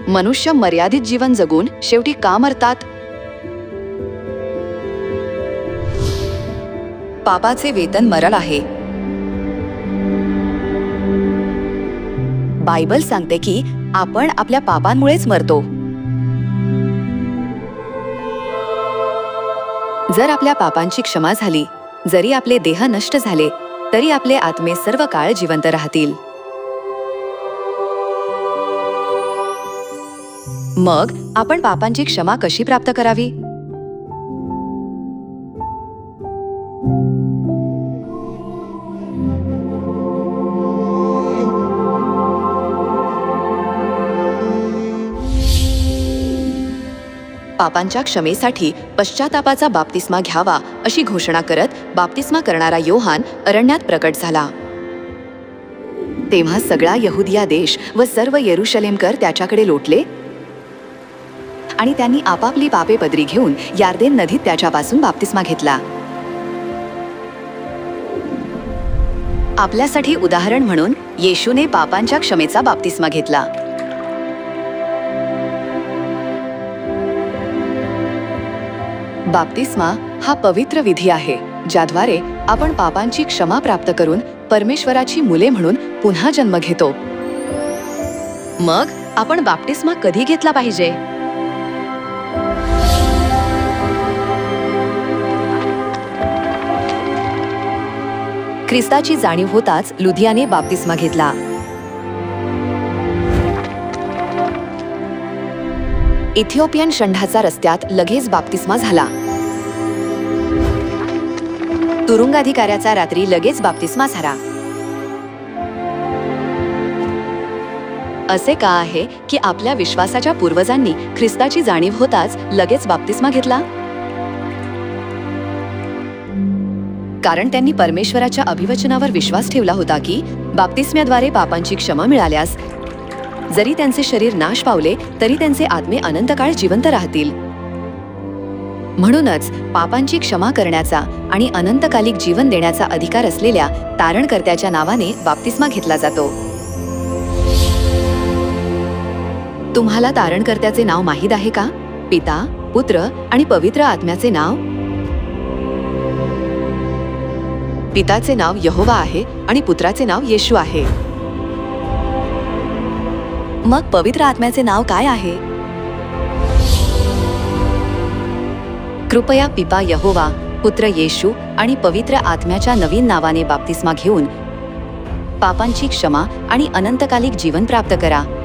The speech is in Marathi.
मनुष्य मर्यादित जीवन जगून शेवटी का मरतात? पापाचे वेतन मरण आहे. बायबल सांगते की आपण आपल्या पापांमुळेच मरतो. जर आपल्या पापांची क्षमा झाली, जरी आपले देह नष्ट झाले, तरी आपले आत्मे सर्व काळ जिवंत राहतील. मग आपण पापांची क्षमा कशी प्राप्त करावी? पापांच्या क्षमेसाठी पश्चातापाचा बाप्तिस्मा घ्यावा अशी घोषणा करत बाप्तिस्मा करणारा योहान अरण्यात प्रकट झाला. तेव्हा सगळा यहुदिया देश व सर्व येरुशलेमकर त्याच्याकडे लोटले आणि त्यांनी आपापली पापे पदरी घेऊन यार्देन नदीत त्याच्यापासून बाप्तिस्मा घेतला. आपल्यासाठी उदाहरण म्हणून येशूने पापांच्या क्षमेचा बाप्तिस्मा घेतला. बाप्तिस्मा हा पवित्र विधी आहे, ज्याद्वारे आपण पापांची क्षमा प्राप्त करून परमेश्वराची मुले म्हणून पुन्हा जन्म घेतो. मग आपण बाप्तिस्मा कधी घेतला पाहिजे? ख्रिस्ताची जाणीव होताच लुधियाने बाप्तिस्मा घेतला. इथिओपियन षंडाचा रस्त्यात लगेच बाप्तिस्मा झाला. तुरुंगाधिकाऱ्याचा रात्री लगेच बाप्तिस्मा झाला. असे का आहे की आपल्या विश्वासाच्या पूर्वजांनी ख्रिस्ताची जाणीव होताच लगेच बाप्तिस्मा घेतला? कारण त्यांनी परमेश्वराच्या अभिवचनावर विश्वास ठेवला होता की बाप्तिस्म्याद्वारे पापांची क्षमा मिळाल्यास जरी त्यांचे शरीर नाश पावले तरी त्यांचे आत्मे अनंतकाळ जिवंत राहतील. म्हणूनच पापांची क्षमा करण्याचा आणि अनंतकालिक जीवन देण्याचा अधिकार असलेल्या तारणकर्त्याच्या नावाने बाप्तिस्मा घेतला जातो. तुम्हाला तारणकर्त्याचे नाव माहीत आहे का? पिता, पुत्र आणि पवित्र आत्म्याचे नाव? पिताचे नाव यहोवा आहे आणि पुत्राचे नाव येशू आहे. मग पवित्र आत्म्याचे नाव काय आहे? कृपया पिता यहोवा, पुत्र येशू आणि पवित्र आत्म्याच्या नवीन नावाने बाप्तिस्मा घेऊन पापांची क्षमा आणि अनंतकालिक जीवन प्राप्त करा.